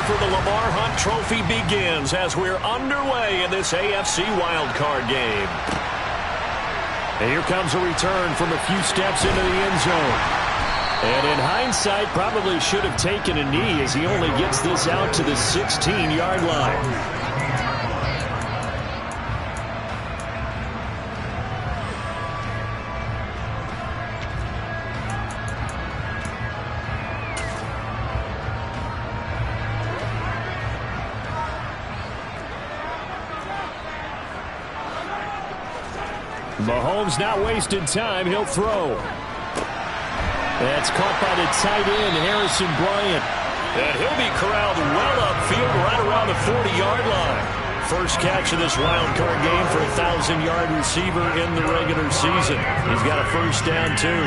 for the Lamar Hunt Trophy begins as we're underway in this AFC wildcard game. And here comes a return from a few steps into the end zone. And in hindsight, probably should have taken a knee as he only gets this out to the 16-yard line. Mahomes not wasting time. He'll throw. That's caught by the tight end, Harrison Bryant. And he'll be corralled well upfield right around the 40-yard line. First catch of this wild card game for a 1,000-yard receiver in the regular season. He's got a first down, too.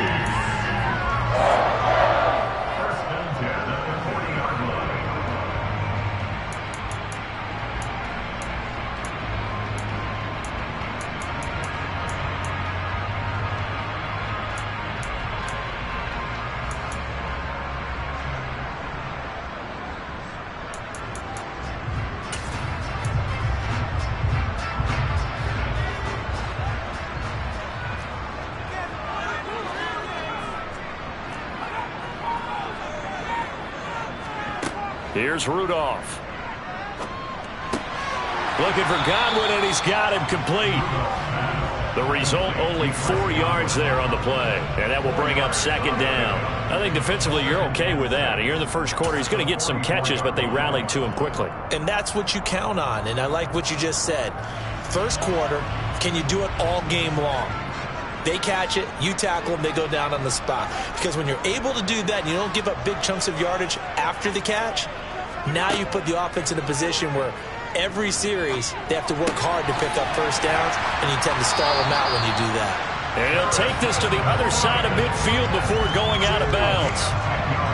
Here's Rudolph. Looking for Godwin, and he's got him complete. The result, only 4 yards there on the play. And that will bring up second down. I think defensively you're okay with that. Here in the first quarter, he's going to get some catches, but they rallied to him quickly. And that's what you count on, and I like what you just said. First quarter, can you do it all game long? They catch it, you tackle them, they go down on the spot. Because when you're able to do that and you don't give up big chunks of yardage after the catch, now you put the offense in a position where every series they have to work hard to pick up first downs, and you tend to stall them out when you do that. And he'll take this to the other side of midfield before going out of bounds.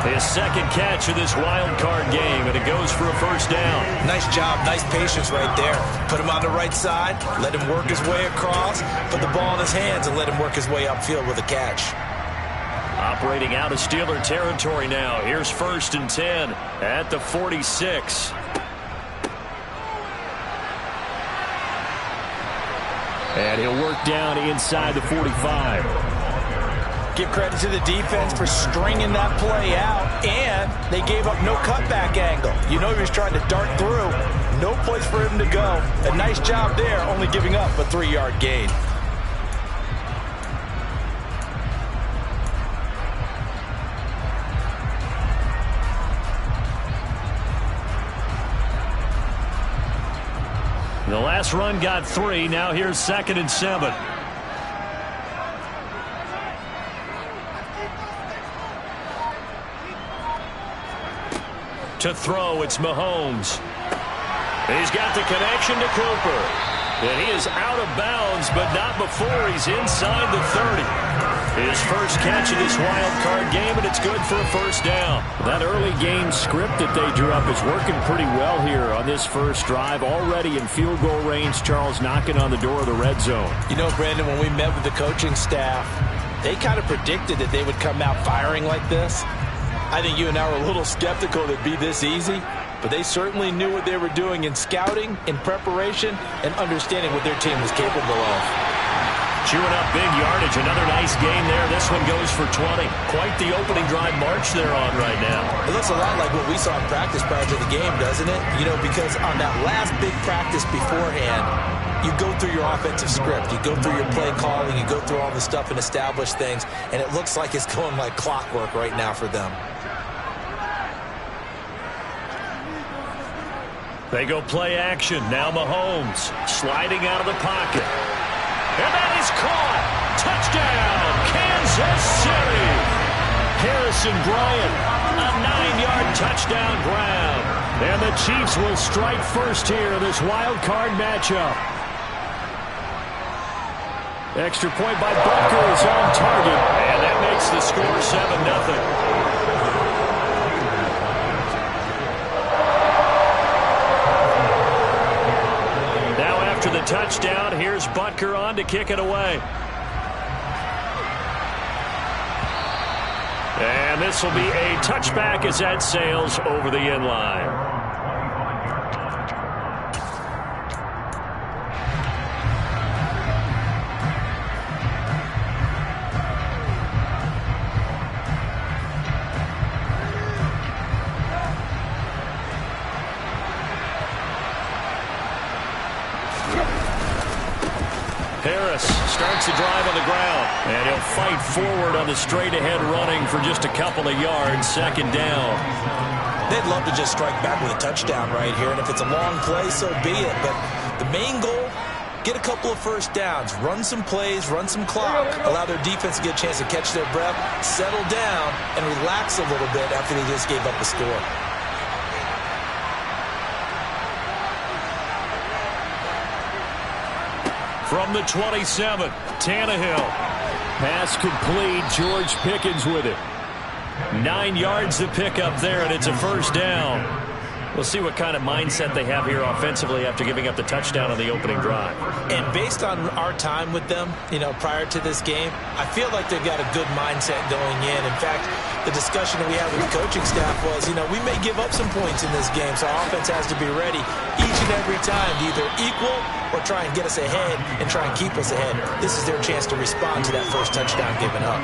His second catch of this wild card game, and it goes for a first down. Nice job, nice patience right there. Put him on the right side, let him work his way across, put the ball in his hands, and let him work his way upfield with a catch. Operating out of Steeler territory now. Here's first and 10 at the 46. And he'll work down inside the 45. Give credit to the defense for stringing that play out, and they gave up no cutback angle. You know he was trying to dart through. No place for him to go. A nice job there, only giving up a 3-yard gain. The last run got 3. Now here's second and 7. To throw, it's Mahomes. He's got the connection to Cooper. And he is out of bounds, but not before he's inside the 30. His first catch of this wild card game, and it's good for a first down. That early game script that they drew up is working pretty well here on this first drive. Already in field goal range, Charles knocking on the door of the red zone. You know, Brandon, when we met with the coaching staff, they kind of predicted that they would come out firing like this. I think you and I were a little skeptical that it'd be this easy, but they certainly knew what they were doing in scouting, in preparation, and understanding what their team was capable of. Chewing up big yardage. Another nice game there. This one goes for 20. Quite the opening drive march they're on right now. It looks a lot like what we saw in practice prior to the game, doesn't it? You know, because on that last big practice beforehand, you go through your offensive script. You go through your play calling. You go through all the stuff and establish things. And it looks like it's going like clockwork right now for them. They go play action. Now Mahomes sliding out of the pocket. And that is caught. Touchdown, Kansas City. Harrison Bryant, a 9-yard touchdown grab. And the Chiefs will strike first here in this wild card matchup. Extra point by Butker is on target. And that makes the score 7-0. The touchdown, here's Butker on to kick it away. And And this will be a touchback as that sails over the end line. Harris starts the drive on the ground, and he'll fight forward on the straight-ahead running for just a couple of yards, second down. They'd love to just strike back with a touchdown right here, and if it's a long play, so be it. But the main goal, get a couple of first downs, run some plays, run some clock, allow their defense to get a chance to catch their breath, settle down, and relax a little bit after they just gave up the score. From the 27, Tannehill. Pass complete. George Pickens with it. 9 yards to pick up there, and it's a first down. We'll see what kind of mindset they have here offensively after giving up the touchdown on the opening drive. And based on our time with them, prior to this game, I feel like they've got a good mindset going in. In fact, the discussion that we had with the coaching staff was, we may give up some points in this game, so our offense has to be ready each and every time to either equal or try and get us ahead and try and keep us ahead. This is their chance to respond to that first touchdown given up.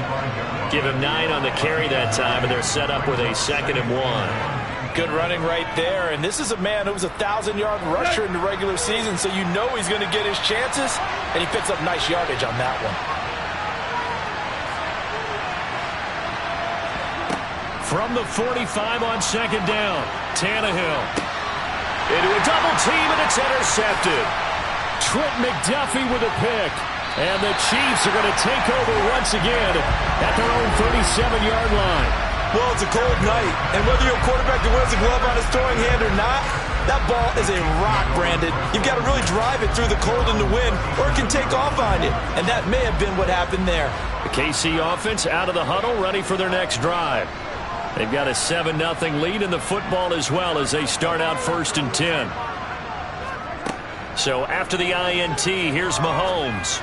Give him 9 on the carry that time, and they're set up with a 2nd and 1. Good running right there, and this is a man who was a 1,000-yard rusher in the regular season, so you know he's going to get his chances, and he picks up nice yardage on that one. From the 45 on 2nd down, Tannehill. Into a double team, and it's intercepted. Trent McDuffie with a pick, and the Chiefs are going to take over once again at their own 37-yard line. Well, it's a cold night, and whether you're a quarterback that wears a glove on his throwing hand or not, that ball is a rock, Brandon. You've got to really drive it through the cold and the wind, or it can take off on you, and that may have been what happened there. The KC offense out of the huddle, ready for their next drive. They've got a 7-0 lead in the football as well as they start out 1st and 10. So after the INT, here's Mahomes.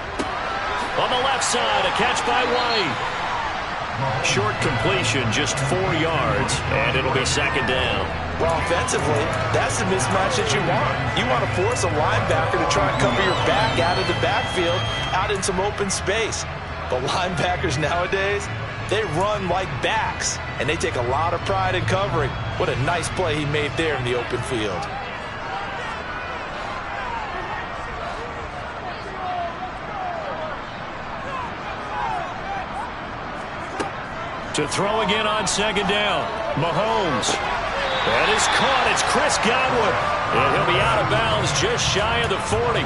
On the left side, a catch by White. Short completion, just 4 yards, and it'll be 2nd down. Well, offensively, that's the mismatch that you want. You want to force a linebacker to try and cover your back out of the backfield, out in some open space. But linebackers nowadays, they run like backs, and they take a lot of pride in covering. What a nice play he made there in the open field. To throw again on 2nd down. Mahomes. That is caught. It's Chris Godwin. And he'll be out of bounds just shy of the 40.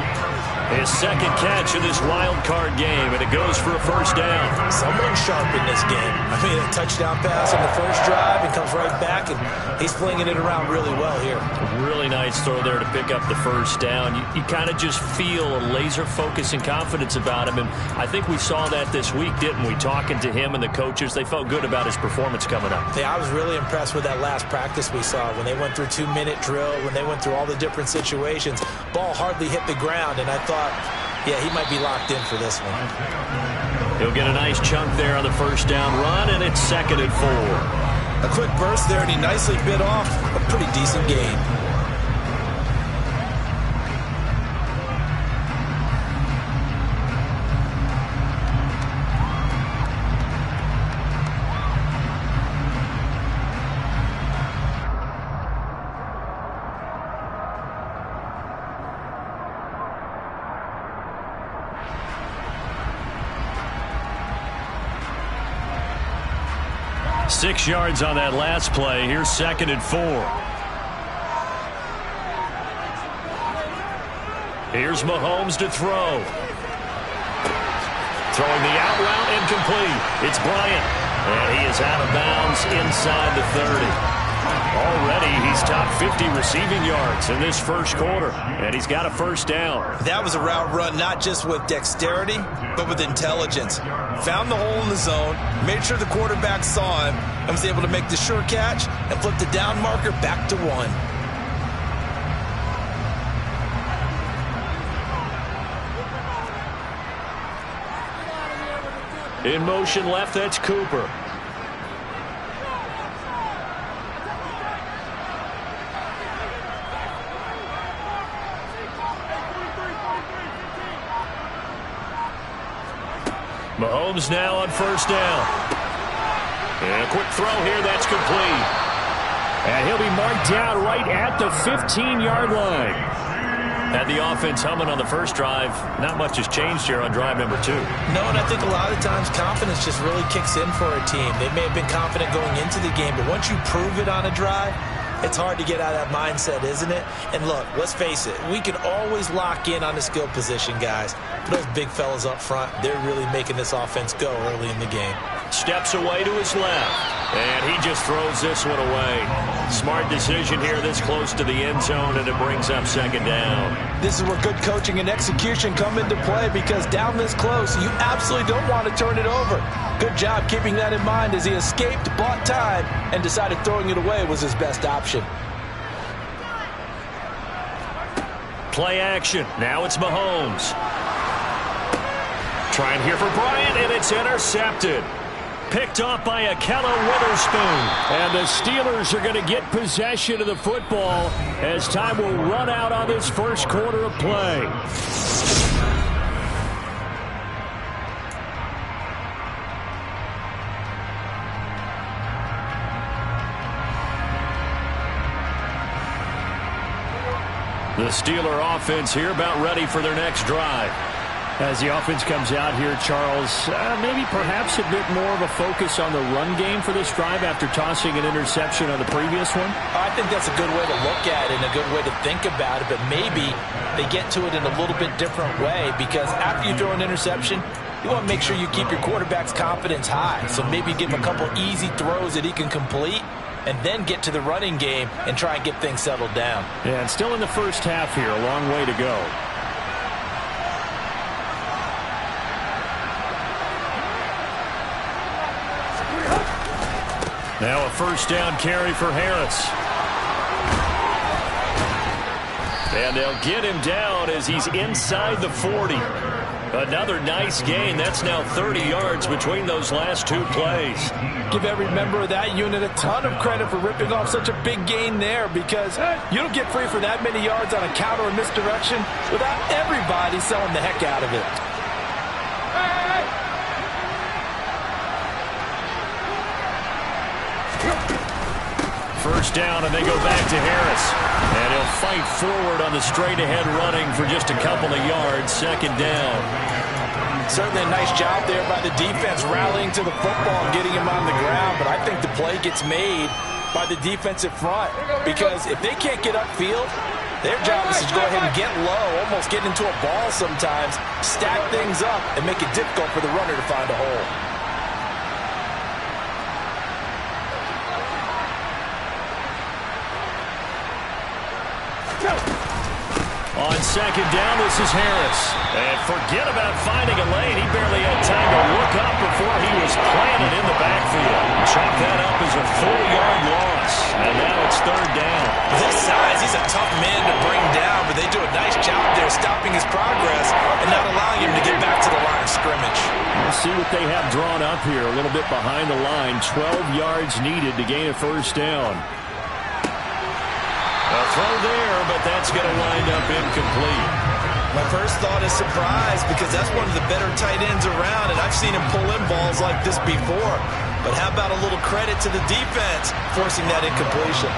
His 2nd catch of this wild card game, and it goes for a first down. Someone's sharp in this game. I mean, a touchdown pass on the first drive and comes right back, and he's flinging it around really well here. Really nice throw there to pick up the first down. You kind of just feel a laser focus and confidence about him, and I think we saw that this week, didn't we? Talking to him and the coaches, they felt good about his performance coming up. Yeah, I was really impressed with that last practice we saw when they went through 2-minute drill, when they went through all the different situations. Ball hardly hit the ground, and I thought, yeah, he might be locked in for this one. He'll get a nice chunk there on the first down run, and it's 2nd and 4. A quick burst there, and he nicely bit off a pretty decent gain. Six yards on that last play. Here's 2nd and 4. Here's Mahomes to throw. Throwing the out route, incomplete. It's Bryant. And he is out of bounds inside the 30. Already, he's top 50 receiving yards in this first quarter, and he's got a first down. That was a route run not just with dexterity, but with intelligence. Found the hole in the zone, made sure the quarterback saw him, and was able to make the sure catch and flip the down marker back to 1. In motion left, that's Cooper. Mahomes now on first down. And a quick throw here, that's complete. And he'll be marked down right at the 15-yard line. Had the offense humming on the first drive. Not much has changed here on drive number 2. No, and I think a lot of times confidence just really kicks in for a team. They may have been confident going into the game, but once you prove it on a drive, it's hard to get out of that mindset, isn't it? And look, let's face it, we can always lock in on the skill position, guys. But those big fellas up front, they're really making this offense go early in the game. Steps away to his left, and he just throws this one away. Smart decision here this close to the end zone, and it brings up second down. This is where good coaching and execution come into play, because down this close, you absolutely don't want to turn it over. Good job keeping that in mind as he escaped, bought time, and decided throwing it away was his best option. Play action. Now it's Mahomes. Trying here for Bryant, and it's intercepted. Picked off by Akella Witherspoon. And the Steelers are going to get possession of the football as time will run out on this first quarter of play. The Steeler offense here about ready for their next drive. As the offense comes out here, Charles, maybe perhaps a bit more of a focus on the run game for this drive after tossing an interception on the previous one? I think that's a good way to look at it and a good way to think about it, but maybe they get to it in a little bit different way, because after you throw an interception, you want to make sure you keep your quarterback's confidence high. So maybe give him a couple easy throws that he can complete, and then get to the running game and try and get things settled down. Yeah, and still in the first half here, a long way to go. Now a first down carry for Harris. And they'll get him down as he's inside the 40. Another nice gain. That's now 30 yards between those last two plays. Give every member of that unit a ton of credit for ripping off such a big gain there, because you don't get free for that many yards on a counter or misdirection without everybody selling the heck out of it. First down, and they go back to Harris. And he'll fight forward on the straight-ahead running for just a couple of yards. Second down. Certainly a nice job there by the defense rallying to the football and getting him on the ground, but I think the play gets made by the defensive front, because if they can't get upfield, their job is to go ahead and get low, almost get into a ball sometimes, stack things up, and make it difficult for the runner to find a hole. On second down, this is Harris. And forget about finding a lane. He barely had time to look up before he was planted in the backfield. Chalk that up as a 4-yard loss. And now it's third down. With his size, he's a tough man to bring down, but they do a nice job there stopping his progress and not allowing him to get back to the line of scrimmage. We'll see what they have drawn up here. A little bit behind the line. 12 yards needed to gain a first down. A throw there, but that's going to wind up incomplete. My first thought is surprise, because that's one of the better tight ends around, and I've seen him pull in balls like this before. But how about a little credit to the defense forcing that incompletion?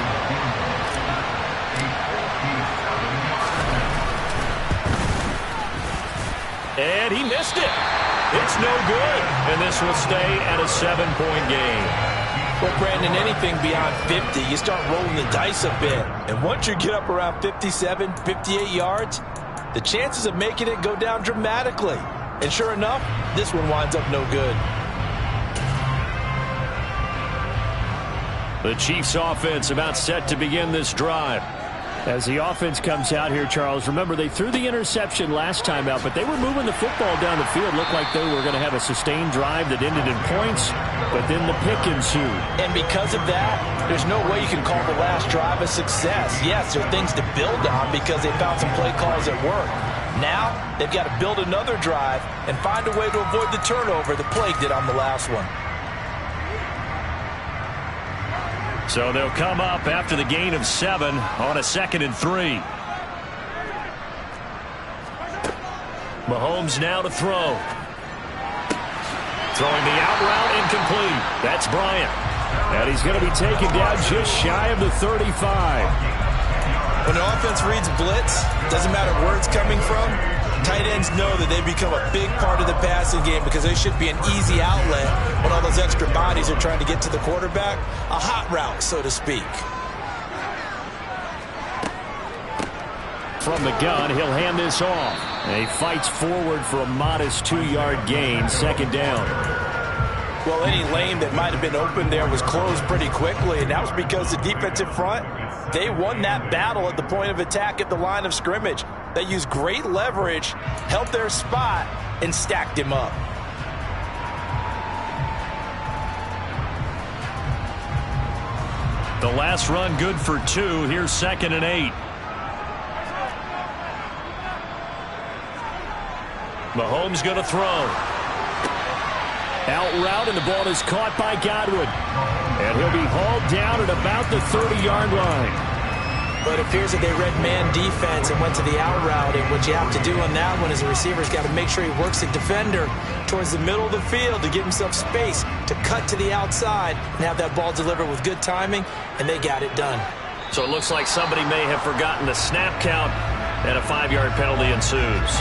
And he missed it. It's no good. And this will stay at a 7-point game. Well, Brandon, anything beyond 50, you start rolling the dice a bit. And once you get up around 57, 58 yards, the chances of making it go down dramatically. And sure enough, this one winds up no good. The Chiefs offense about set to begin this drive. As the offense comes out here, Charles, remember they threw the interception last time out, but they were moving the football down the field. Looked like they were going to have a sustained drive that ended in points, but then the pick ensued. And because of that, there's no way you can call the last drive a success. Yes, there are things to build on because they found some play calls that work. Now, they've got to build another drive and find a way to avoid the turnover the plague did on the last one. So they'll come up after the gain of 7 on a 2nd and 3. Mahomes now to throw. Throwing the out route incomplete. That's Bryant. And he's going to be taken down just shy of the 35. When the offense reads blitz, doesn't matter where it's coming from, tight ends know that they become a big part of the passing game because they should be an easy outlet when all those extra bodies are trying to get to the quarterback. A hot route, so to speak. From the gun, he'll hand this off. And he fights forward for a modest 2-yard gain, second down. Well, any lane that might have been open there was closed pretty quickly, and that was because the defensive front, they won that battle at the point of attack at the line of scrimmage. They used great leverage, held their spot, and stacked him up. The last run good for 2. Here's 2nd and 8. Mahomes going to throw. Out route, and the ball is caught by Godwin. And he'll be hauled down at about the 30-yard line. But it appears that they read man defense and went to the out route. And what you have to do on that one is the receiver's got to make sure he works the defender towards the middle of the field to give himself space to cut to the outside and have that ball delivered with good timing, and they got it done. So it looks like somebody may have forgotten the snap count, and a 5-yard penalty ensues.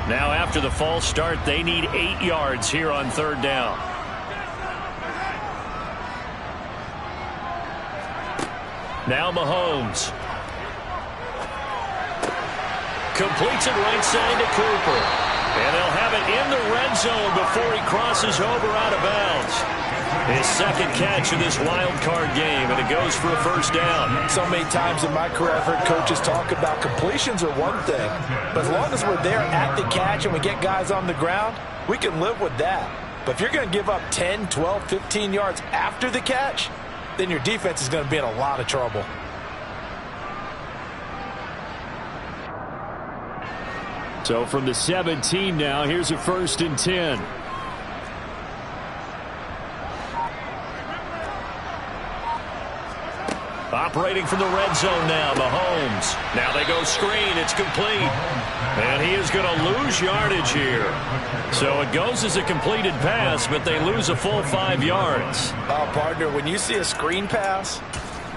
Now, after the false start, they need 8 yards here on 3rd down. Now Mahomes. Completes it right side to Cooper. And they'll have it in the red zone before he crosses over out of bounds. His 2nd catch of this wild card game, and it goes for a 1st down. So many times in my career I've heard coaches talk about completions are one thing, but as long as we're there at the catch and we get guys on the ground, we can live with that. But if you're going to give up 10, 12, 15 yards after the catch, then your defense is going to be in a lot of trouble. So from the 17 now, here's a 1st and 10. Operating from the red zone now, Mahomes. Now they go screen. It's complete. And he is going to lose yardage here. So it goes as a completed pass, but they lose a full 5 yards. Oh, partner, when you see a screen pass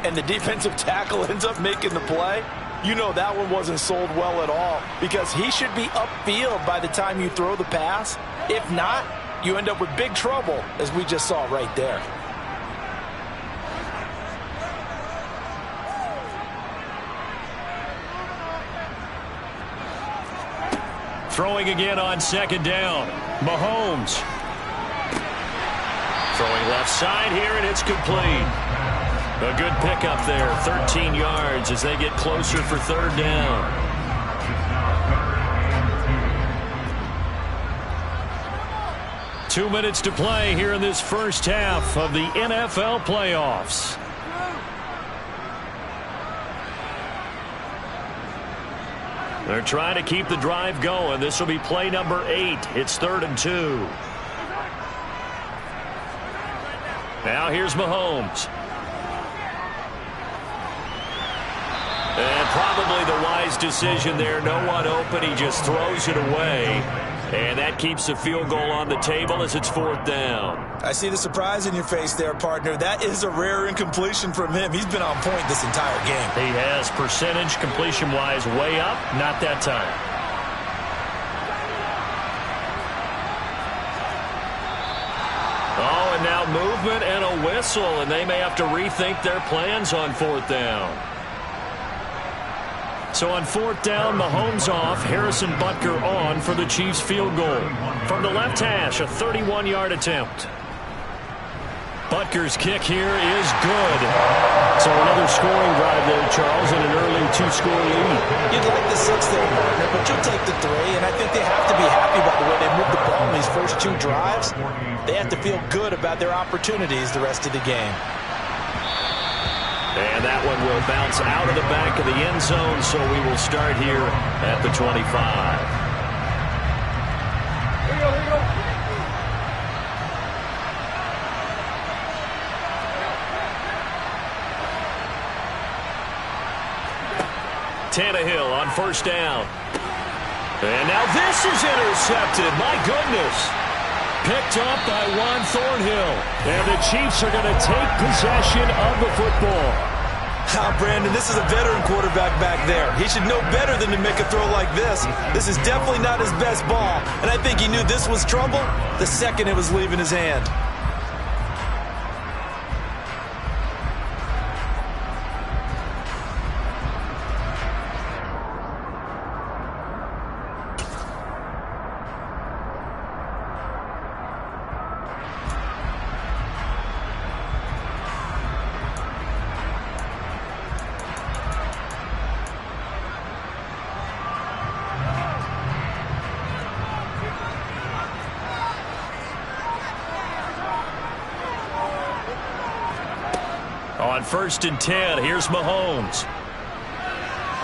and the defensive tackle ends up making the play, you know that one wasn't sold well at all because he should be upfield by the time you throw the pass. If not, you end up with big trouble, as we just saw right there. Throwing again on 2nd down. Mahomes. Throwing left side here, and it's complete. A good pickup there, 13 yards as they get closer for 3rd down. Two minutes to play here in this first half of the NFL playoffs. They're trying to keep the drive going. This will be play number 8. It's 3rd and 2. Now here's Mahomes. And probably the wise decision there. No one open. He just throws it away. And that keeps the field goal on the table as it's 4th down. I see the surprise in your face there, partner. That is a rare incompletion from him. He's been on point this entire game. He has percentage completion-wise way up. Not that time. Oh, and now movement and a whistle, and they may have to rethink their plans on 4th down. So on 4th down, Mahomes off, Harrison Butker on for the Chiefs field goal. From the left hash, a 31-yard attempt. Butker's kick here is good. So another scoring drive there, Charles, and an early 2-score lead. You'd like the 6 there, partner, but you'll take the 3, and I think they have to be happy about the way they moved the ball in these first 2 drives. They have to feel good about their opportunities the rest of the game. And that one will bounce out of the back of the end zone, so we will start here at the 25. Tannehill on first down. And now this is intercepted. My goodness. Picked up by Juan Thornhill. And the Chiefs are going to take possession of the football. Brandon, this is a veteran quarterback back there. He should know better than to make a throw like this. This is definitely not his best ball. And I think he knew this was trouble the second it was leaving his hand. On 1st and 10, here's Mahomes.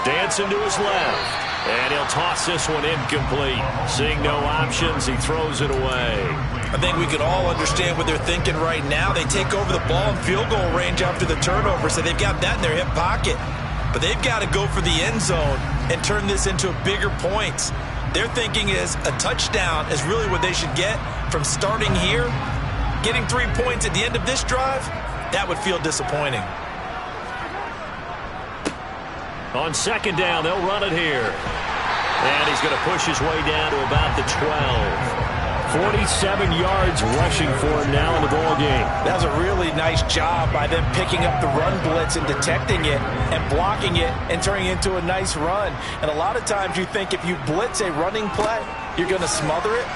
Dancing to his left. And he'll toss this one incomplete. Seeing no options, he throws it away. I think we could all understand what they're thinking right now. They take over the ball in field goal range after the turnover, so they've got that in their hip pocket. But they've got to go for the end zone and turn this into bigger points. Their thinking is a touchdown is really what they should get from starting here. Getting 3 points at the end of this drive, that would feel disappointing. On 2nd down, they'll run it here. And he's going to push his way down to about the 12. 47 yards rushing for him now in the ballgame. That was a really nice job by them picking up the run blitz and detecting it and blocking it and turning it into a nice run. And a lot of times you think if you blitz a running play, you're going to smother it.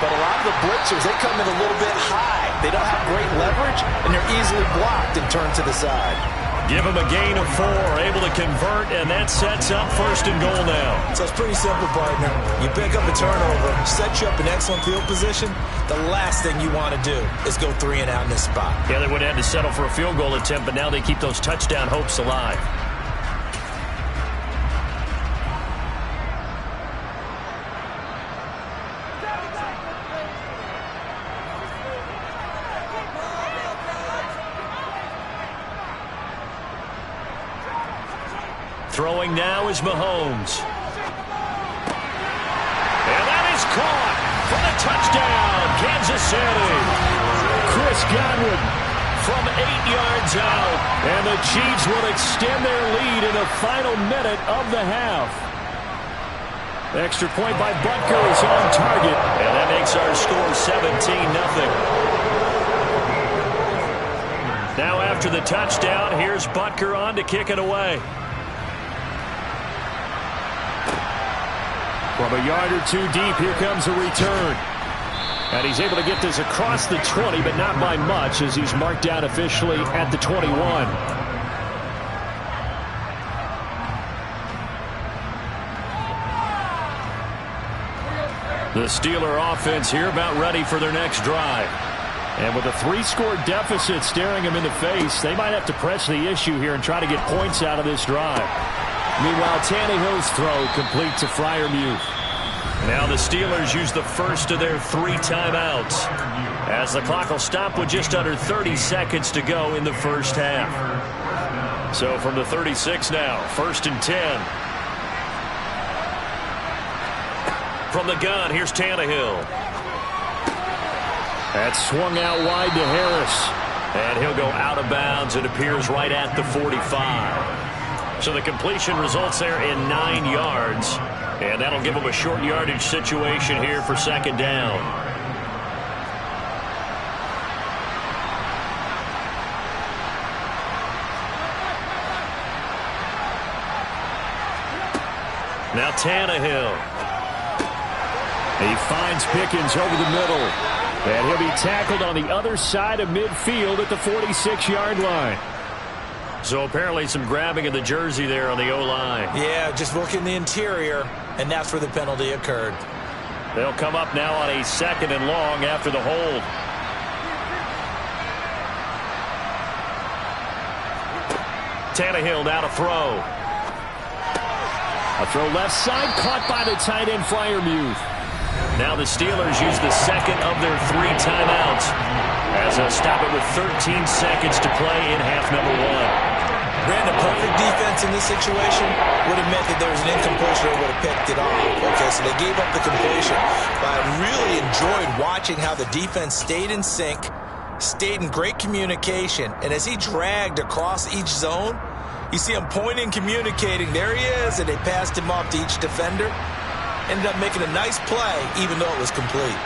But a lot of the blitzers, they come in a little bit high. They don't have great leverage, and they're easily blocked and turned to the side. Give him a gain of 4, able to convert, and that sets up 1st and goal now. So it's pretty simple, partner. You pick up a turnover, set you up in excellent field position. The last thing you want to do is go 3 and out in this spot. Yeah, they would have had to settle for a field goal attempt, but now they keep those touchdown hopes alive. Throwing now is Mahomes. And that is caught for the touchdown, Kansas City. Chris Godwin from 8 yards out. And the Chiefs will extend their lead in the final minute of the half. Extra point by Butker is on target. And that makes our score 17-0. Now after the touchdown, here's Butker on to kick it away. From a yard or 2 deep, here comes a return. And he's able to get this across the 20, but not by much, as he's marked out officially at the 21. The Steeler offense here about ready for their next drive. And with a 3-score deficit staring them in the face, they might have to press the issue here and try to get points out of this drive. Meanwhile, Tannehill's throw complete to Freiermuth. Now the Steelers use the first of their 3 timeouts, as the clock will stop with just under 30 seconds to go in the first half. So from the 36 now, 1st and 10. From the gun, here's Tannehill. That's swung out wide to Harris. And he'll go out of bounds. It appears right at the 45. So the completion results there in 9 yards. And that'll give them a short yardage situation here for 2nd down. Now Tannehill. He finds Pickens over the middle. And he'll be tackled on the other side of midfield at the 46-yard line. So apparently some grabbing of the jersey there on the O-line. Yeah, just looking the interior, and that's where the penalty occurred. They'll come up now on a 2nd and long after the hold. Tannehill now to throw. A throw left side, caught by the tight end Freiermuth. Now the Steelers use the 2nd of their 3 timeouts, as they'll stop it with 13 seconds to play in half number 1. Brandon, perfect defense in this situation would have meant that there was an incompletion or would have picked it off. Okay, so they gave up the completion. But I really enjoyed watching how the defense stayed in sync, stayed in great communication, and as he dragged across each zone, you see him pointing, communicating. There he is, and they passed him off to each defender. Ended up making a nice play, even though it was complete.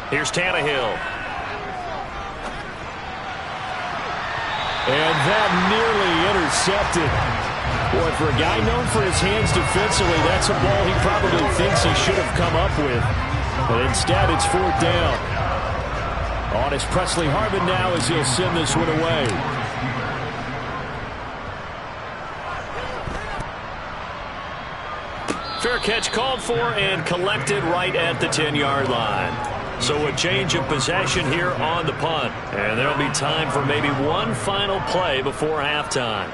Here's Tannehill. And that nearly intercepted. Boy, for a guy known for his hands defensively, that's a ball he probably thinks he should have come up with. But instead, it's 4th down. On is Presley Harvin now as he'll send this one away. Fair catch called for and collected right at the 10-yard line. So a change of possession here on the punt. And there'll be time for maybe one final play before halftime.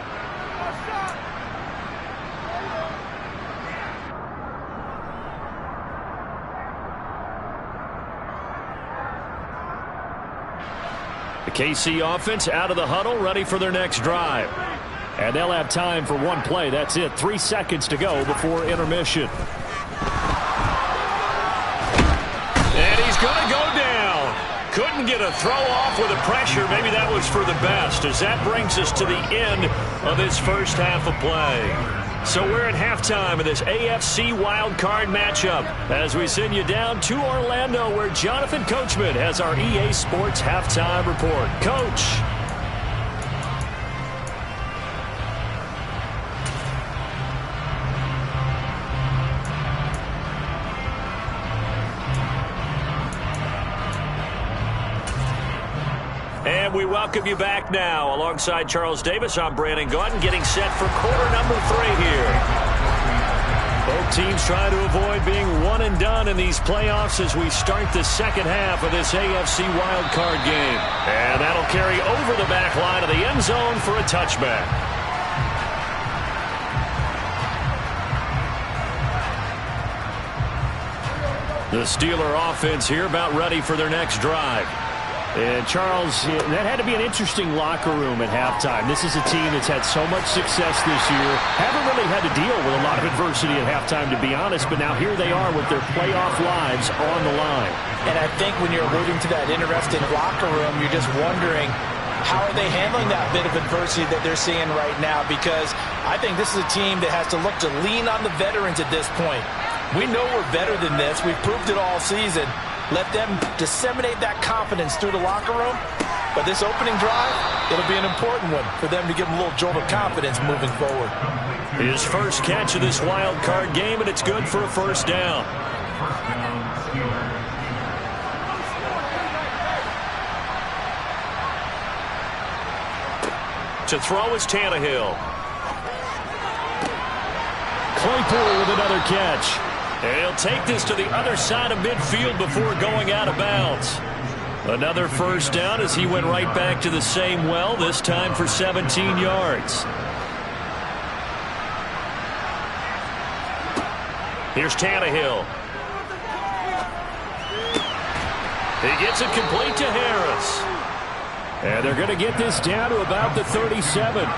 The KC offense out of the huddle, ready for their next drive. And they'll have time for one play. That's it. 3 seconds to go before intermission. And he's going to go down. Couldn't get a throw off with the pressure. Maybe that was for the best, as that brings us to the end of this first half of play. So we're at halftime of this AFC wildcard matchup as we send you down to Orlando, where Jonathan Coachman has our EA Sports halftime report. Coach. And we welcome you back now. Alongside Charles Davis, I'm Brandon Gaudin, getting set for quarter number 3 here. Both teams trying to avoid being one and done in these playoffs as we start the second half of this AFC wildcard game. And that'll carry over the back line of the end zone for a touchback. The Steeler offense here about ready for their next drive. And Charles, that had to be an interesting locker room at halftime. This is a team that's had so much success this year. Haven't really had to deal with a lot of adversity at halftime, to be honest, but now here they are with their playoff lives on the line. And I think when you're alluding to that interesting locker room, you're just wondering, how are they handling that bit of adversity that they're seeing right now? Because I think this is a team that has to look to lean on the veterans at this point. We know we're better than this. We've proved it all season. Let them disseminate that confidence through the locker room. But this opening drive, it'll be an important one for them to give them a little jolt of confidence moving forward. His first catch of this wild card game, and it's good for a first down. To throw is Tannehill. Claypool with another catch. And he'll take this to the other side of midfield before going out of bounds. Another first down as he went right back to the same well, this time for 17 yards. Here's Tannehill. He gets it complete to Harris. And they're going to get this down to about the 37.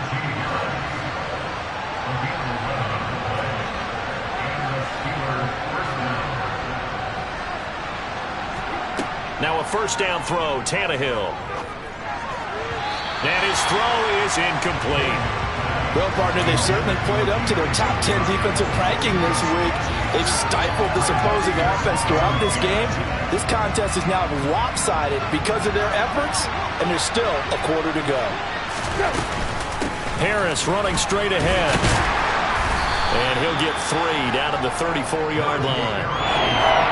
Now a first down throw, Tannehill. And his throw is incomplete. Well, partner, they certainly played up to their top 10 defensive ranking this week. They've stifled this opposing offense throughout this game. This contest is now lopsided because of their efforts, and there's still a quarter to go. Harris running straight ahead. And he'll get 3 down to the 34-yard line.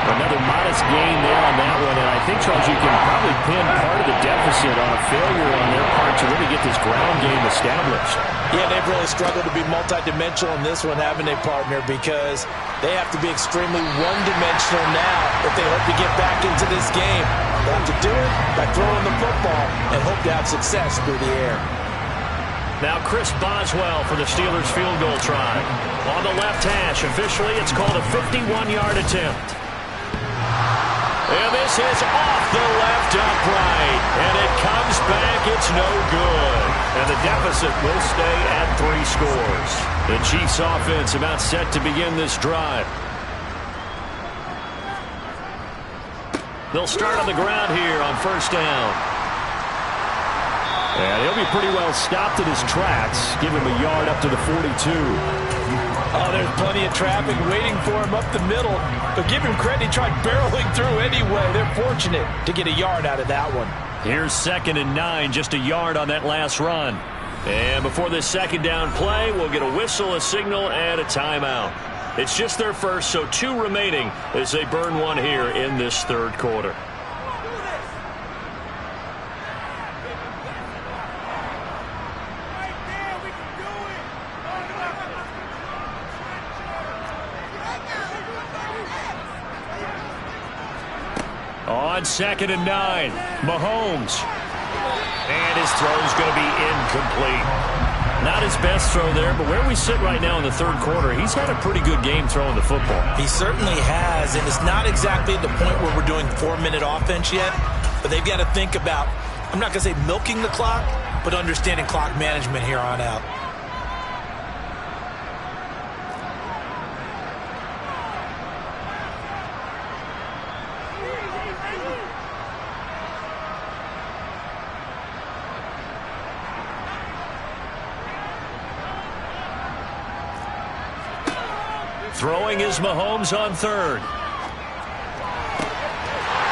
Another modest gain there on that one, and I think, Charles, you can probably pin part of the deficit on a failure on their part to really get this ground game established. Yeah, they've really struggled to be multidimensional in this one, haven't they, partner? Because they have to be extremely one-dimensional now if they hope to get back into this game. They have to do it by throwing the football and hope to have success through the air. Now Chris Boswell for the Steelers field goal try. On the left hash, officially it's called a 51-yard attempt. And this is off the left upright. And it comes back. It's no good. And the deficit will stay at 3 scores. The Chiefs offense about set to begin this drive. They'll start on the ground here on first down. And he'll be pretty well stopped in his tracks. Give him a yard up to the 42. Oh, there's plenty of traffic waiting for him up the middle. But give him credit, he tried barreling through anyway. They're fortunate to get a yard out of that one. Here's 2nd and 9, just a yard on that last run. And before this second down play, we'll get a whistle, a signal, and a timeout. It's just their first, so 2 remaining as they burn one here in this third quarter. On 2nd and 9, Mahomes. And his throw's going to be incomplete. Not his best throw there, but where we sit right now in the third quarter, he's had a pretty good game throwing the football. He certainly has, and it's not exactly at the point where we're doing 4-minute offense yet, but they've got to think about, I'm not going to say milking the clock, but understanding clock management here on out. Throwing is Mahomes on 3rd.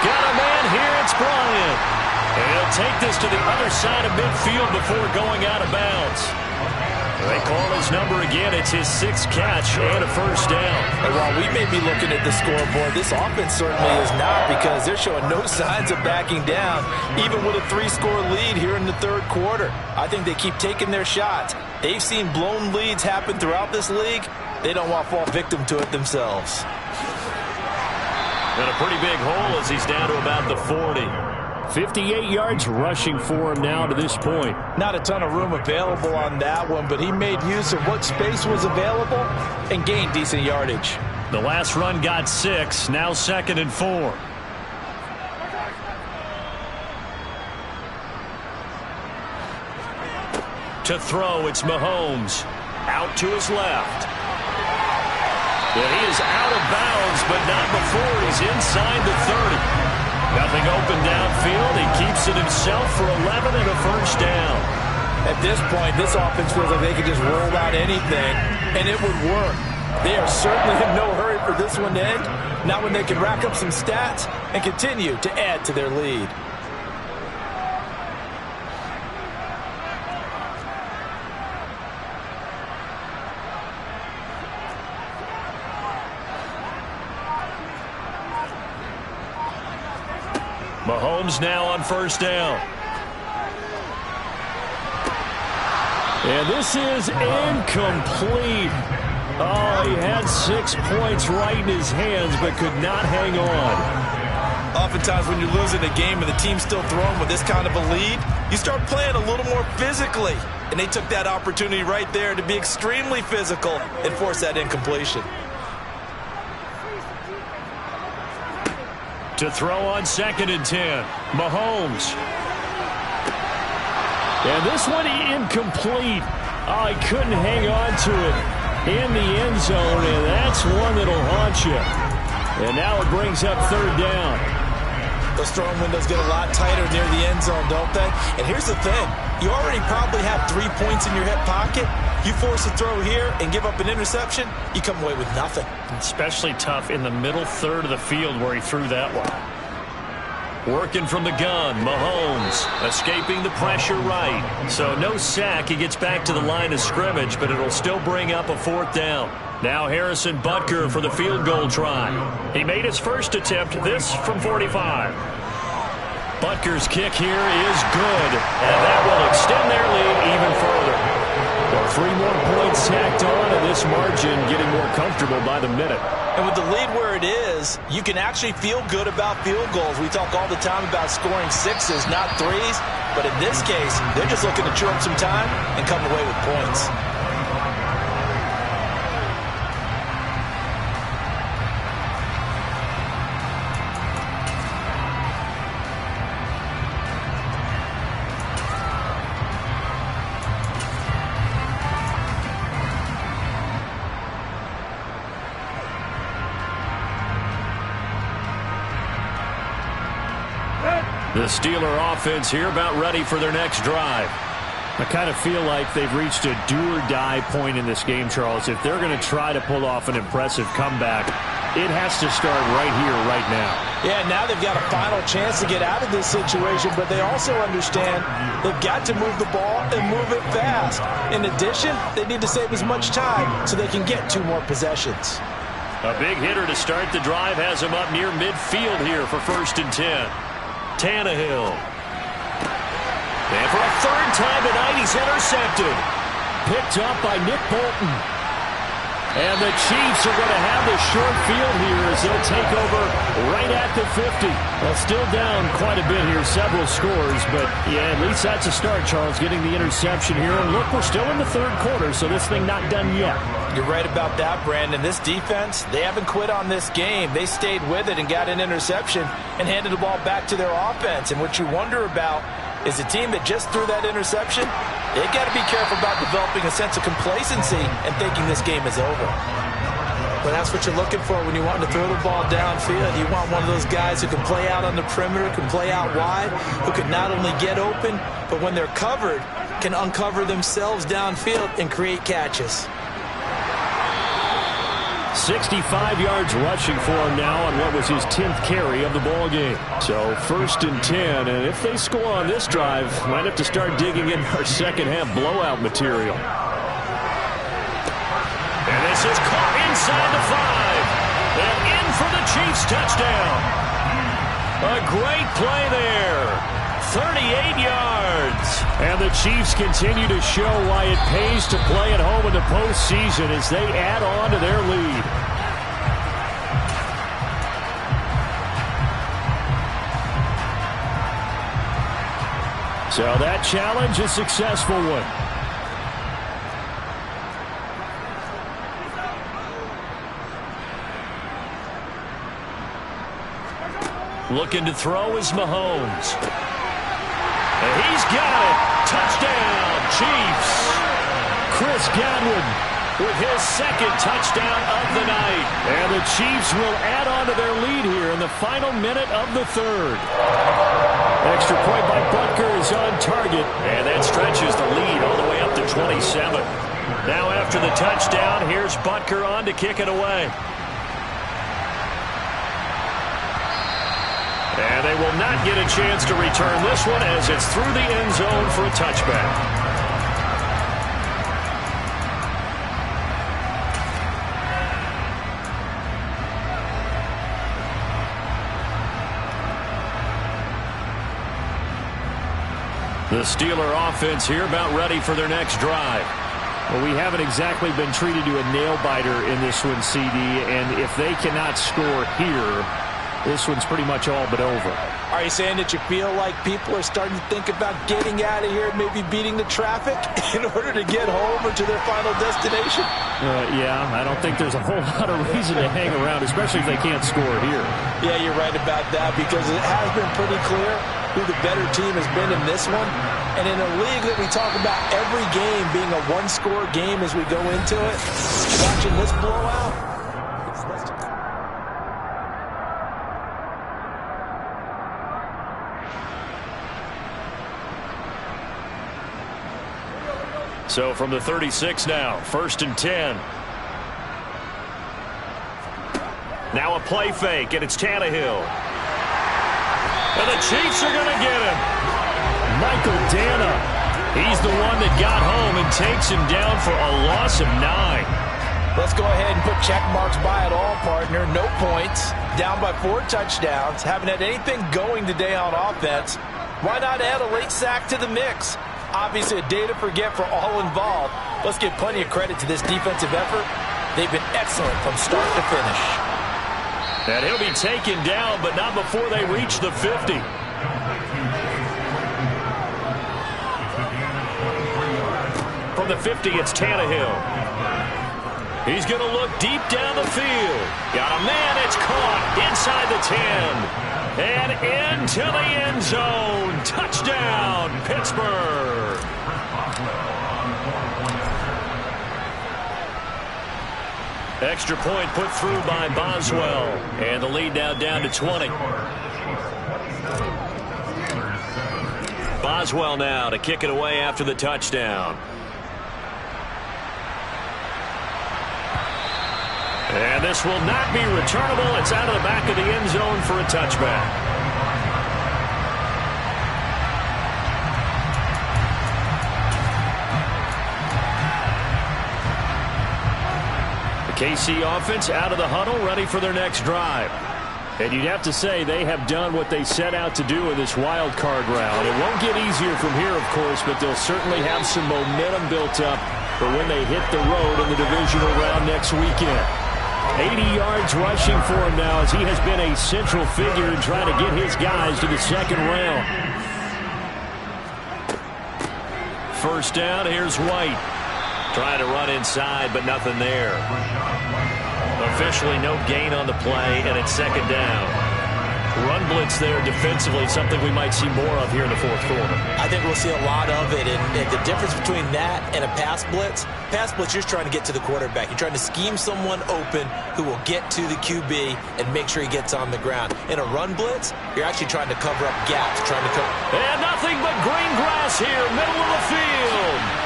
Got a man here, it's Bryant. And he'll take this to the other side of midfield before going out of bounds. They call his number again. It's his 6th catch and a first down. And while we may be looking at the scoreboard, this offense certainly is not, because they're showing no signs of backing down, even with a 3-score lead here in the third quarter. I think they keep taking their shots. They've seen blown leads happen throughout this league. They don't want to fall victim to it themselves. And a pretty big hole as he's down to about the 40. 58 yards rushing for him now to this point. Not a ton of room available on that one, but he made use of what space was available and gained decent yardage. The last run got 6, now 2nd and 4. To throw, it's Mahomes. Out to his left. And he is out of bounds, but not before he's inside the 30. Nothing open downfield. He keeps it himself for 11 and a first down. At this point, this offense feels like they could just roll out anything, and it would work. They are certainly in no hurry for this one to end. Not when they can rack up some stats and continue to add to their lead. Mahomes now on first down. And this is incomplete. Oh, he had 6 points right in his hands, but could not hang on. Oftentimes when you're losing a game and the team's still throwing with this kind of a lead, you start playing a little more physically. And they took that opportunity right there to be extremely physical and force that incompletion. To throw on 2nd and 10, Mahomes. And this one incomplete. Oh, he couldn't hang on to it in the end zone, and that's one that'll haunt you. And now it brings up 3rd down. Those throwing windows get a lot tighter near the end zone, don't they? And here's the thing. You already probably have 3 points in your hip pocket. You force a throw here and give up an interception, you come away with nothing. Especially tough in the middle third of the field where he threw that one. Working from the gun, Mahomes escaping the pressure right. So no sack. He gets back to the line of scrimmage, but it'll still bring up a 4th down. Now Harrison Butker for the field goal try. He made his first attempt, this from 45. Butker's kick here is good, and that will extend their lead even further. Well, 3 more points tacked on, and this margin getting more comfortable by the minute. And with the lead where it is, you can actually feel good about field goals. We talk all the time about scoring 6s, not 3s. But in this case, they're just looking to chew up some time and come away with points. The Steeler offense here about ready for their next drive. I kind of feel like they've reached a do-or-die point in this game, Charles. If they're going to try to pull off an impressive comeback, it has to start right here, right now. Yeah, now they've got a final chance to get out of this situation, but they also understand they've got to move the ball and move it fast. In addition, they need to save as much time so they can get 2 more possessions. A big hitter to start the drive has him up near midfield here for 1st and 10. Tannehill. And for a 3rd time tonight, he's intercepted. Picked up by Nick Bolton. And the Chiefs are going to have the short field here as they'll take over right at the 50. Well, still down quite a bit here, several scores, but yeah, at least that's a start, Charles, getting the interception here. And look, we're still in the 3rd quarter, so this thing not done yet. You're right about that, Brandon. This defense, they haven't quit on this game. They stayed with it and got an interception and handed the ball back to their offense. And what you wonder about is a team that just threw that interception, they've got to be careful about developing a sense of complacency and thinking this game is over. But that's what you're looking for when you want to throw the ball downfield. You want one of those guys who can play out on the perimeter, can play out wide, who can not only get open, but when they're covered, can uncover themselves downfield and create catches. 65 yards rushing for him now on what was his 10th carry of the ball game. So 1st and 10, and if they score on this drive, might have to start digging in our second-half blowout material. And this is caught inside the 5. And in for the Chiefs touchdown. A great play there. 38 yards. And the Chiefs continue to show why it pays to play at home in the postseason as they add on to their lead. So that challenge, a successful one. Looking to throw is Mahomes. And he's got it. Touchdown, Chiefs. Chris Godwin with his 2nd touchdown of the night. And the Chiefs will add on to their lead here in the final minute of the 3rd. Extra point by Butker is on target. And that stretches the lead all the way up to 27. Now after the touchdown, here's Butker on to kick it away. And they will not get a chance to return this one as it's through the end zone for a touchback. The Steeler offense here about ready for their next drive. Well, we haven't exactly been treated to a nail-biter in this one, CD, and if they cannot score here, this one's pretty much all but over. Are you saying that you feel like people are starting to think about getting out of here, maybe beating the traffic in order to get home or to their final destination? Yeah, I don't think there's a whole lot of reason to hang around, especially if they can't score here. Yeah, you're right about that because it has been pretty clear who the better team has been in this one. And in a league that we talk about every game being a one-score game as we go into it, watching this blowout, so from the 36 now, 1st and 10. Now a play fake, and it's Tannehill. And the Chiefs are going to get him. Michael Dana. He's the one that got home and takes him down for a loss of 9. Let's go ahead and put check marks by it all, partner. No points. Down by 4 touchdowns. Haven't had anything going today on offense. Why not add a late sack to the mix? Obviously a day to forget for all involved. Let's give plenty of credit to this defensive effort. They've been excellent from start to finish. And he'll be taken down, but not before they reach the 50. From the 50, it's Tannehill. He's going to look deep down the field. Got a man, it's caught inside the 10. And into the end zone. Touchdown, Pittsburgh. Extra point put through by Boswell. And the lead now down to 20. Boswell now to kick it away after the touchdown. And this will not be returnable. It's out of the back of the end zone for a touchback. The KC offense out of the huddle, ready for their next drive. And you'd have to say they have done what they set out to do in this wild card round. It won't get easier from here, of course, but they'll certainly have some momentum built up for when they hit the road in the divisional round next weekend. 80 yards rushing for him now as he has been a central figure in trying to get his guys to the second round. First down, here's White. Trying to run inside, but nothing there. Officially no gain on the play, and it's second down. Run blitz there defensively, something we might see more of here in the fourth quarter. I think we'll see a lot of it, and the difference between that and a pass blitz, you're just trying to get to the quarterback. You're trying to scheme someone open who will get to the QB and make sure he gets on the ground. In a run blitz, you're actually trying to cover up gaps, And nothing but green grass here, middle of the field.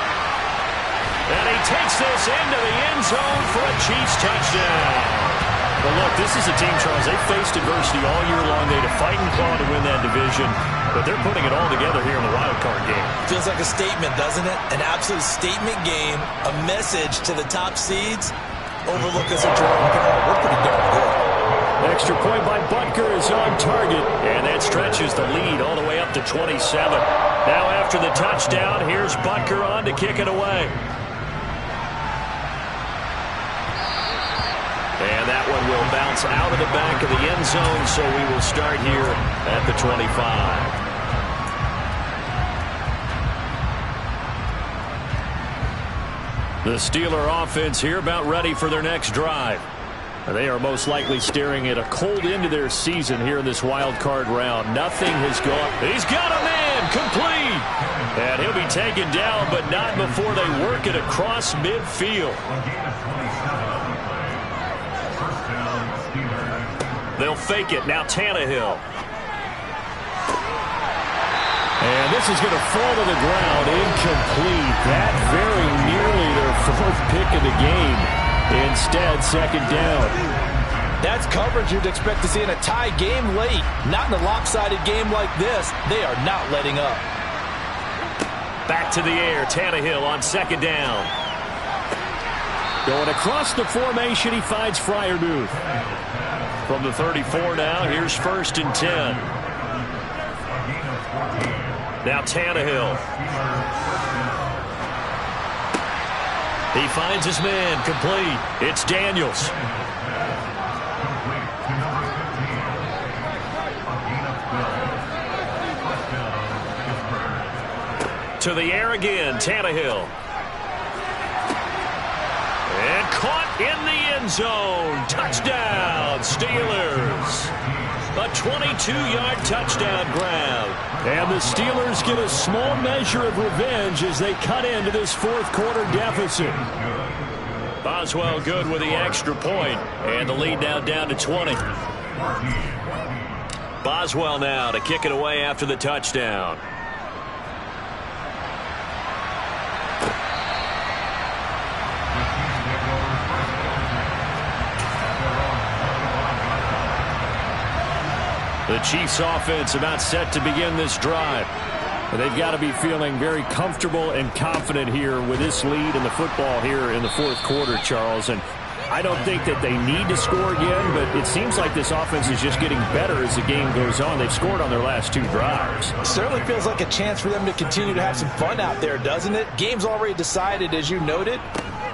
And he takes this into the end zone for a Chiefs touchdown. Well, look, this is a team, Charles, they faced adversity all year long. They had to fight and claw to win that division, but they're putting it all together here in the wild card game. Feels like a statement, doesn't it? An absolute statement game, a message to the top seeds. Overlook us at Jordan Carroll. We're pretty darn good. Extra point by Butker is on target, and that stretches the lead all the way up to 27. Now after the touchdown, here's Butker on to kick it away. And that one will bounce out of the back of the end zone, so we will start here at the 25. The Steeler offense here about ready for their next drive. They are most likely staring at a cold end to their season here in this wild card round. Nothing has gone. He's got a man complete. And he'll be taken down, but not before they work it across midfield. They'll fake it. Now Tannehill. And this is going to fall to the ground. Incomplete. That very nearly their fourth pick of the game. Instead, second down. That's coverage you'd expect to see in a tie game late. Not in a lopsided game like this. They are not letting up. Back to the air. Tannehill on second down. Going across the formation, he finds Freiermuth. From the 34 now, here's first and 10. Now Tannehill. He finds his man complete. It's Daniels. To the air again, Tannehill. And caught in the end zone. Touchdown, Steelers. A 22-yard touchdown grab. And the Steelers get a small measure of revenge as they cut into this fourth quarter deficit. Boswell good with the extra point. And the lead now down to 20. Boswell now to kick it away after the touchdown. The Chiefs offense about set to begin this drive. They've got to be feeling very comfortable and confident here with this lead in the football here in the fourth quarter, Charles. And I don't think that they need to score again, but it seems like this offense is just getting better as the game goes on. They've scored on their last two drives. It certainly feels like a chance for them to continue to have some fun out there, doesn't it? Game's already decided, as you noted.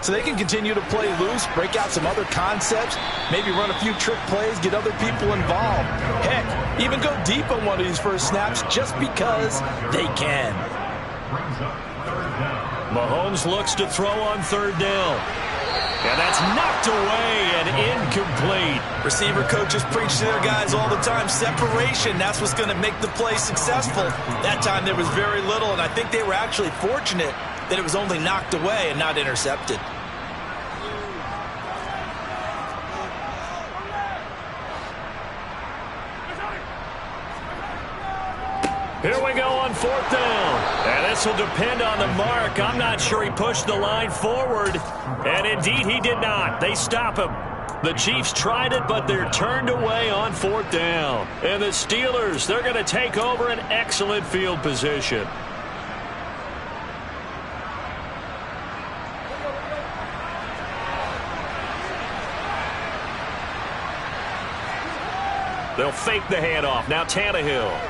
So they can continue to play loose, break out some other concepts, maybe run a few trick plays, get other people involved. Heck, even go deep on one of these first snaps just because they can. Mahomes looks to throw on third down. And that's knocked away and incomplete. Receiver coaches preach to their guys all the time. Separation, that's what's going to make the play successful. That time there was very little, and I think they were actually fortunate that it was only knocked away and not intercepted. Here we go on 4th down. And this will depend on the mark. I'm not sure he pushed the line forward. And indeed, he did not. They stop him. The Chiefs tried it, but they're turned away on 4th down. And the Steelers, they're going to take over an excellent field position. They'll fake the handoff. Now Tannehill.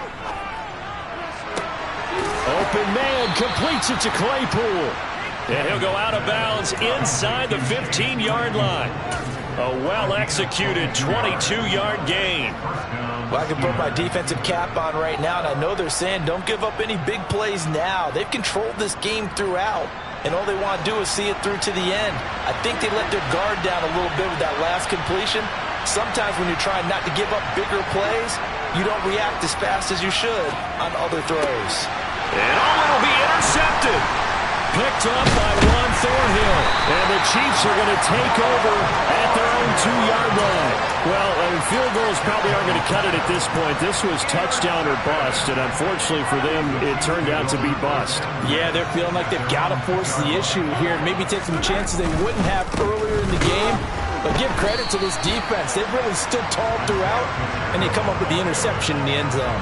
Open man, completes it to Claypool. And he'll go out of bounds inside the 15-yard line. A well-executed 22-yard gain. Well, I can put my defensive cap on right now, and I know they're saying don't give up any big plays now. They've controlled this game throughout, and all they want to do is see it through to the end. I think they let their guard down a little bit with that last completion. Sometimes when you're trying not to give up bigger plays, you don't react as fast as you should on other throws. And it'll be intercepted. Picked up by Juan Thornhill. And the Chiefs are going to take over at their own 2-yard line. Well, field goals probably aren't going to cut it at this point. This was touchdown or bust, and unfortunately for them, it turned out to be bust. Yeah, they're feeling like they've got to force the issue here. Maybe take some chances they wouldn't have earlier in the game. But give credit to this defense. They've really stood tall throughout, and they come up with the interception in the end zone.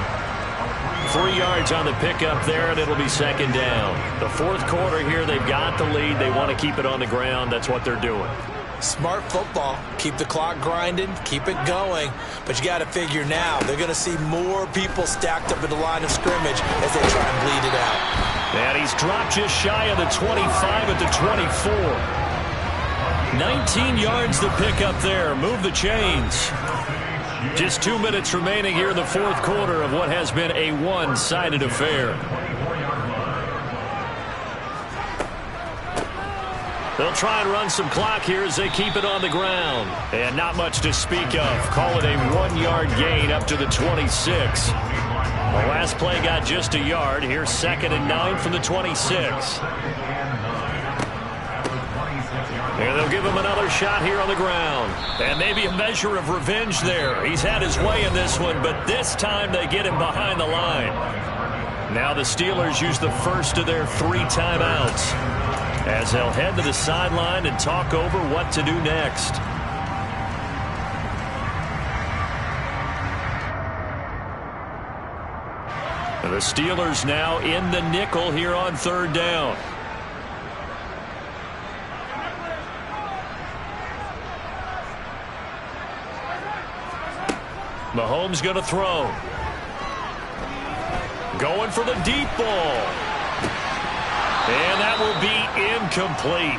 3 yards on the pickup there, and it'll be 2nd down. The 4th quarter here, they've got the lead. They want to keep it on the ground. That's what they're doing. Smart football. Keep the clock grinding. Keep it going. But you got to figure now, they're going to see more people stacked up at the line of scrimmage as they try and bleed it out. And he's dropped just shy of the 25 at the 24. 19 yards to pick up there. Move the chains. Just 2 minutes remaining here in the 4th quarter of what has been a one-sided affair. They'll try and run some clock here as they keep it on the ground. And not much to speak of. Call it a 1-yard gain up to the 26. The last play got just a yard. Here's 2nd and 9 from the 26. And they'll give him another shot here on the ground. And maybe a measure of revenge there. He's had his way in this one, but this time they get him behind the line. Now the Steelers use the first of their 3 timeouts as they'll head to the sideline and talk over what to do next. The Steelers now in the nickel here on 3rd down. Mahomes going to throw. Going for the deep ball. And that will be incomplete.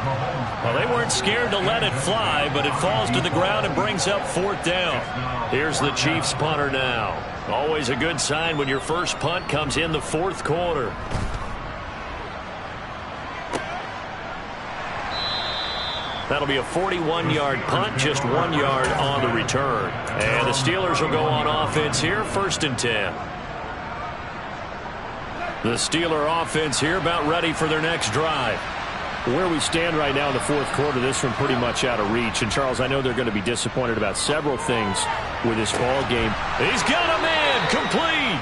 Well, they weren't scared to let it fly, but it falls to the ground and brings up 4th down. Here's the Chiefs punter now. Always a good sign when your first punt comes in the 4th quarter. That'll be a 41-yard punt, just 1 yard on the return. And the Steelers will go on offense here, 1st and 10. The Steeler offense here about ready for their next drive. Where we stand right now in the 4th quarter, this one pretty much out of reach. And, Charles, I know they're going to be disappointed about several things with this ball game. He's got a man complete.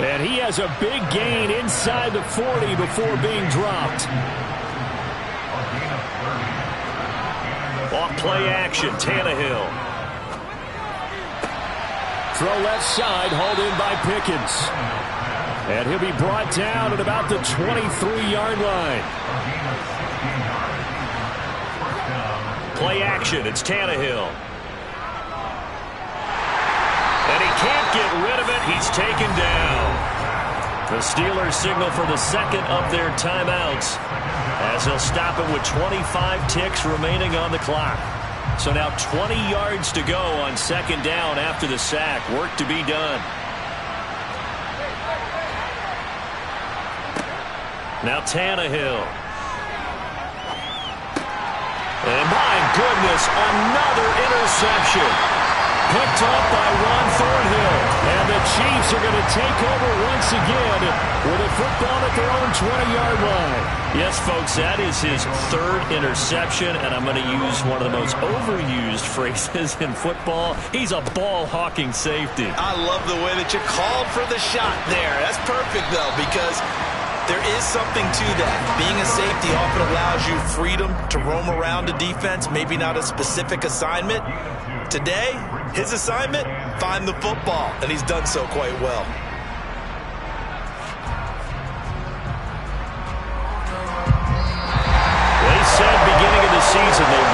And he has a big gain inside the 40 before being dropped. Off play action, Tannehill. Throw left side, hauled in by Pickens. And he'll be brought down at about the 23-yard line. Play action, it's Tannehill. And he can't get rid of it. He's taken down. The Steelers signal for the 2nd of their timeouts as they'll stop it with 25 ticks remaining on the clock. So now 20 yards to go on 2nd down after the sack. Work to be done. Now Tannehill. And my goodness, another interception. Picked up by Juan Thornhill. And the Chiefs are going to take over once again with a football at their own 20-yard line. Yes, folks, that is his third interception, and I'm going to use one of the most overused phrases in football. He's a ball-hawking safety. I love the way that you called for the shot there. That's perfect, though, because there is something to that. Being a safety often allows you freedom to roam around a defense, maybe not a specific assignment. Today, his assignment, find the football, and he's done so quite well. They said beginning of the season they